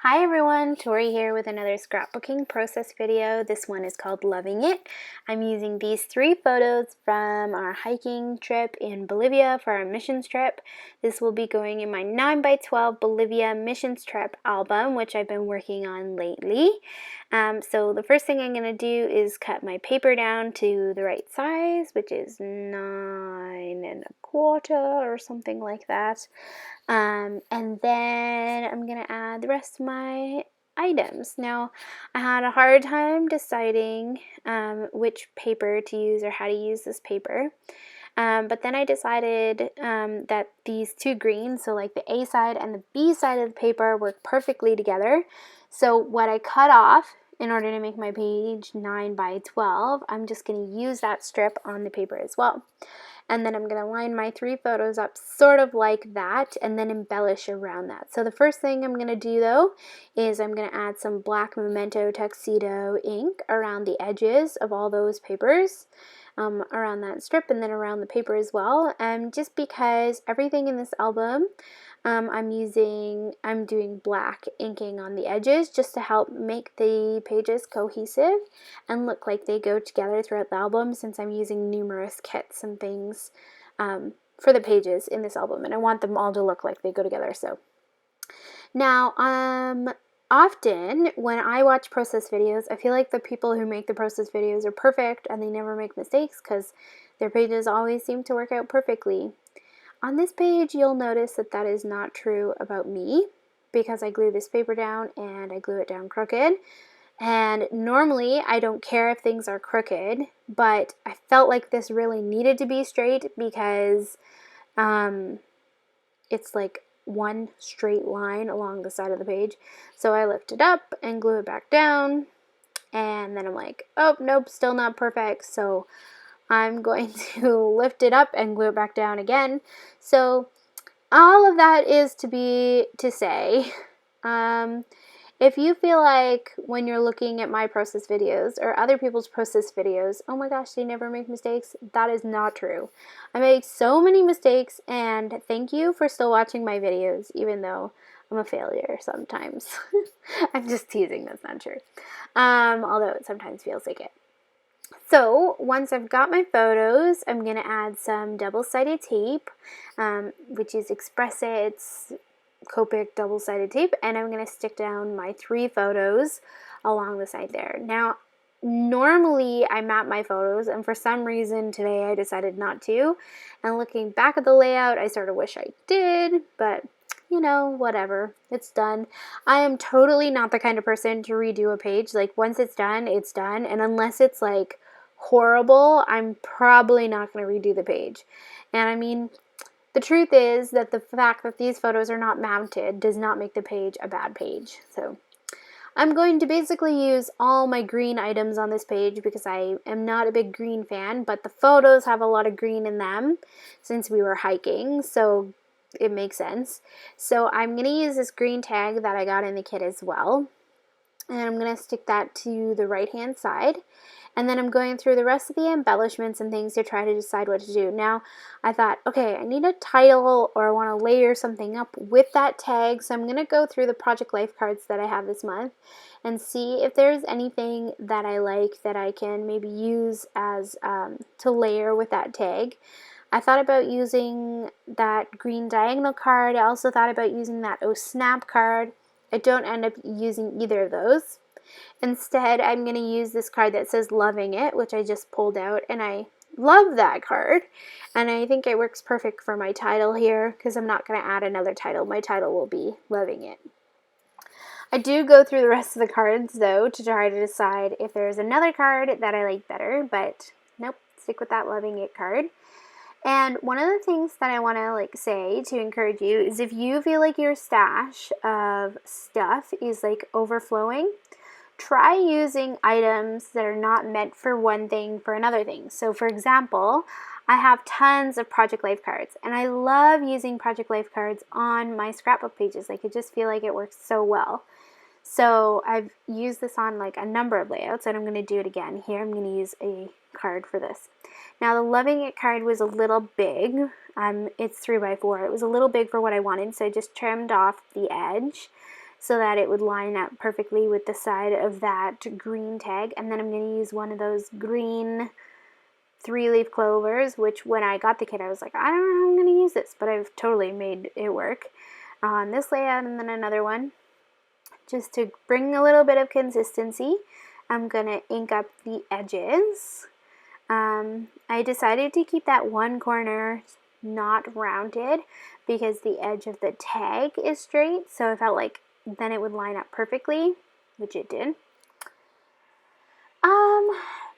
Hi everyone, Tori here with another scrapbooking process video. This one is called Loving It. I'm using these 3 photos from our hiking trip in Bolivia for our missions trip. This will be going in my 9x12 Bolivia missions trip album, which I've been working on lately. So the first thing I'm going to do is cut my paper down to the right size, which is 9 1/4 or something like that. And then I'm going to add the rest of my items. Now, I had a hard time deciding which paper to use or how to use this paper. But then I decided that these 2 greens, so like the A side and the B side of the paper, work perfectly together. So what I cut off in order to make my page 9x12, I'm just going to use that strip on the paper as well. And then I'm going to line my 3 photos up sort of like that and then embellish around that. So the first thing I'm going to do though is I'm going to add some black Memento Tuxedo ink around the edges of all those papers, around that strip and then around the paper as well. And just because everything in this album I'm doing black inking on the edges just to help make the pages cohesive and look like they go together throughout the album, since I'm using numerous kits and things for the pages in this album, and I want them all to look like they go together. So now often when I watch process videos, I feel like the people who make the process videos are perfect and they never make mistakes because their pages always seem to work out perfectly. On this page, you'll notice that that is not true about me, because I glue this paper down and I glue it down crooked. And normally I don't care if things are crooked, but I felt like this really needed to be straight because it's like one straight line along the side of the page. So I lift it up and glue it back down, and then I'm like, oh nope, still not perfect. So I'm going to lift it up and glue it back down again. So all of that is to say, if you feel like when you're looking at my process videos or other people's process videos, oh my gosh, they never make mistakes, that is not true. I make so many mistakes, and thank you for still watching my videos, even though I'm a failure sometimes. I'm just teasing, that's not true. Although it sometimes feels like it. So once I've got my photos, I'm going to add some double-sided tape, which is Express-It's Copic double-sided tape, and I'm going to stick down my 3 photos along the side there. Now, normally I map my photos, and for some reason today I decided not to, and looking back at the layout, I sort of wish I did, but you know, whatever, it's done. I am totally not the kind of person to redo a page. Like, once it's done, and unless it's like horrible, I'm probably not going to redo the page. And I mean, the truth is that the fact that these photos are not mounted does not make the page a bad page. So I'm going to basically use all my green items on this page because I am not a big green fan, but the photos have a lot of green in them since we were hiking, so it makes sense. So I'm going to use this green tag that I got in the kit as well, and I'm going to stick that to the right hand side. And then I'm going through the rest of the embellishments and things to try to decide what to do. Now, I thought, okay, I need a title, or I want to layer something up with that tag. So I'm going to go through the Project Life cards that I have this month and see if there's anything that I like that I can maybe use as to layer with that tag. I thought about using that green diagonal card. I also thought about using that Oh Snap card. I don't end up using either of those. Instead, I'm going to use this card that says Loving It, which I just pulled out, and I love that card. And I think it works perfect for my title here because I'm not going to add another title. My title will be Loving It. I do go through the rest of the cards, though, to try to decide if there's another card that I like better, but nope, stick with that Loving It card. And one of the things that I want to say to encourage you is, if you feel like your stash of stuff is overflowing, try using items that are not meant for one thing for another thing. So for example, I have tons of Project Life cards, and I love using Project Life cards on my scrapbook pages. I just feel like it works so well. So I've used this on a number of layouts, and I'm going to do it again. Here I'm going to use a card for this. Now the Loving It card was a little big. It's 3x4. It was a little big for what I wanted, so I just trimmed off the edge so that it would line up perfectly with the side of that green tag. And then I'm going to use one of those green 3-leaf clovers, which when I got the kit, I was like, I don't know how I'm going to use this, but I've totally made it work on this layout. And then another one, just to bring a little bit of consistency, I'm going to ink up the edges. I decided to keep that one corner not rounded because the edge of the tag is straight, so I felt like then it would line up perfectly, which it did.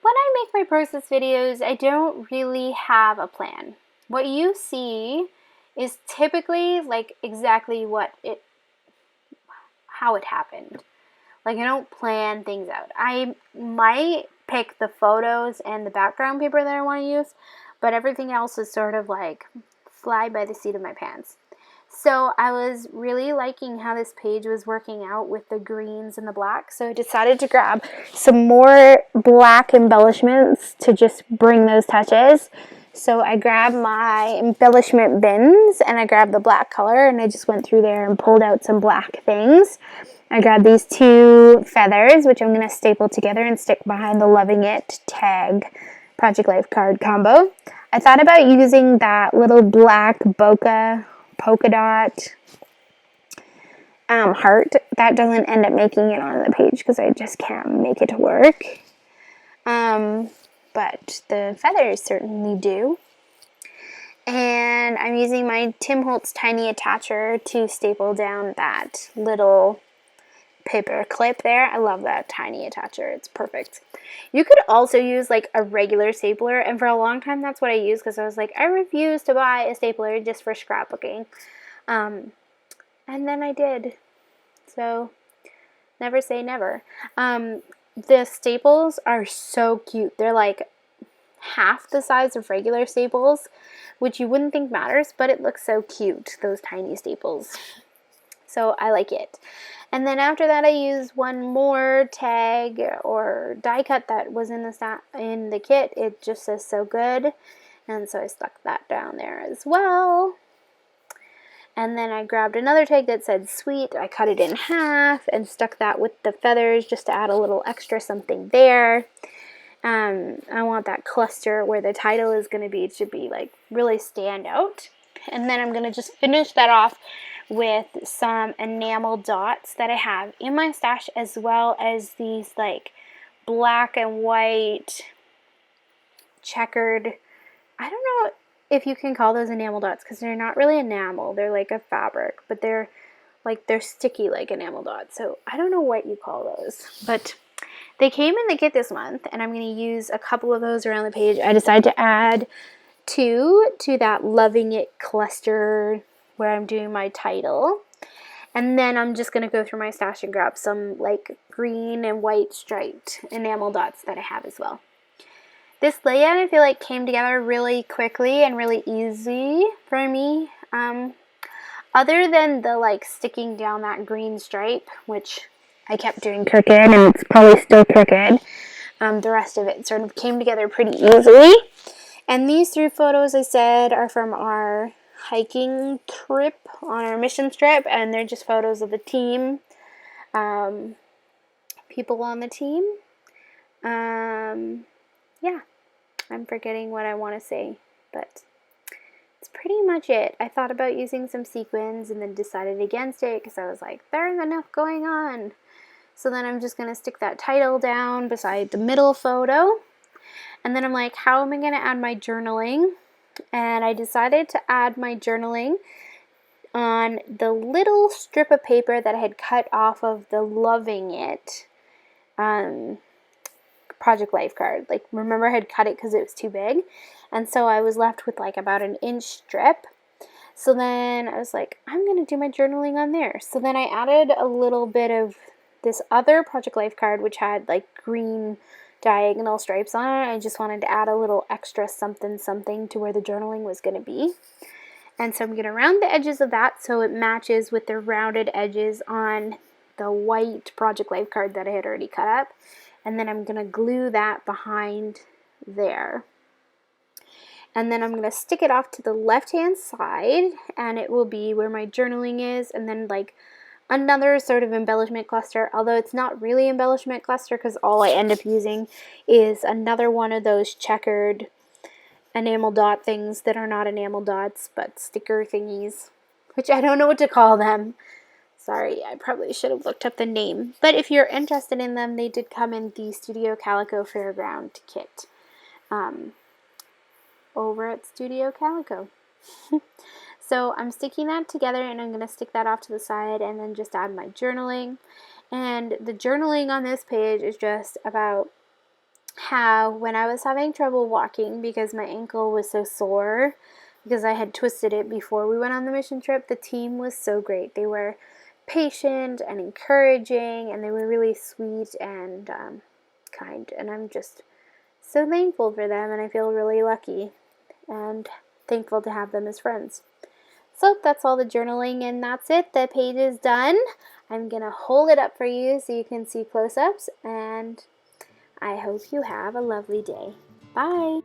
When I make my process videos, I don't really have a plan. What you see is typically like exactly how it happened. Like, I don't plan things out. I might pick the photos and the background paper that I want to use, but everything else is sort of like fly by the seat of my pants. So I was really liking how this page was working out with the greens and the black, so I decided to grab some more black embellishments to just bring those touches. So I grabbed my embellishment bins and I grabbed the black color and I just went through there and pulled out some black things. I grabbed these 2 feathers, which I'm going to staple together and stick behind the Loving It tag Project Life card combo. I thought about using that little black polka dot heart. That doesn't end up making it on the page because I just can't make it to work. But the feathers certainly do. And I'm using my Tim Holtz tiny attacher to staple down that little paper clip there. I love that tiny attacher. It's perfect. You could also use like a regular stapler, and for a long time that's what I used because I was like, I refuse to buy a stapler just for scrapbooking. And then I did. So never say never. The staples are so cute. They're like half the size of regular staples, which you wouldn't think matters, but it looks so cute, those tiny staples. So I like it. And then after that, I used one more tag or die cut that was in the kit. It just says so good, and so I stuck that down there as well. And then I grabbed another tag that said sweet. I cut it in half and stuck that with the feathers just to add a little extra something there. I want that cluster where the title is going to be, it should be like really stand out. And then I'm going to just finish that off with some enamel dots that I have in my stash, as well as these like black and white checkered, I don't know if you can call those enamel dots because they're not really enamel, they're like a fabric, but they're sticky like enamel dots, so I don't know what you call those, but they came in the kit this month and I'm going to use a couple of those around the page. I decided to add 2 to that Loving It cluster where I'm doing my title. And then I'm just going to go through my stash and grab some like green and white striped enamel dots that I have as well. This layout I feel like came together really quickly and really easy for me. Other than the like sticking down that green stripe, which I kept doing crooked and it's probably still crooked, the rest of it sort of came together pretty easily. And these 3 photos I said are from our hiking trip on our mission trip, and they're just photos of the team, people on the team. Yeah, I'm forgetting what I want to say, but it's pretty much it. I thought about using some sequins and then decided against it because I was like, there's enough going on. So then I'm just going to stick that title down beside the middle photo. And then I'm like, how am I going to add my journaling? And I decided to add my journaling on the little strip of paper that I had cut off of the Loving It Project Life card. Like, remember I had cut it because it was too big. And so I was left with like about an inch strip. So then I was like, I'm going to do my journaling on there. So then I added a little bit of this other Project Life card, which had like green diagonal stripes on it. I just wanted to add a little extra something to where the journaling was going to be. And so I'm going to round the edges of that so it matches with the rounded edges on the white Project Life card that I had already cut up. And then I'm going to glue that behind there. And then I'm going to stick it off to the left-hand side, and it will be where my journaling is, and then like another sort of embellishment cluster, although it's not really embellishment cluster because all I end up using is another one of those checkered enamel dot things that are not enamel dots but sticker thingies, which I don't know what to call them. Sorry, I probably should have looked up the name. But if you're interested in them, they did come in the Studio Calico Fairground kit over at Studio Calico. So I'm sticking that together, and I'm going to stick that off to the side and then just add my journaling. And the journaling on this page is just about how when I was having trouble walking because my ankle was so sore because I had twisted it before we went on the mission trip, the team was so great. They were patient and encouraging, and they were really sweet and kind, and I'm just so thankful for them, and I feel really lucky and thankful to have them as friends. So that's all the journaling, and that's it. The page is done. I'm going to hold it up for you so you can see close-ups, and I hope you have a lovely day. Bye!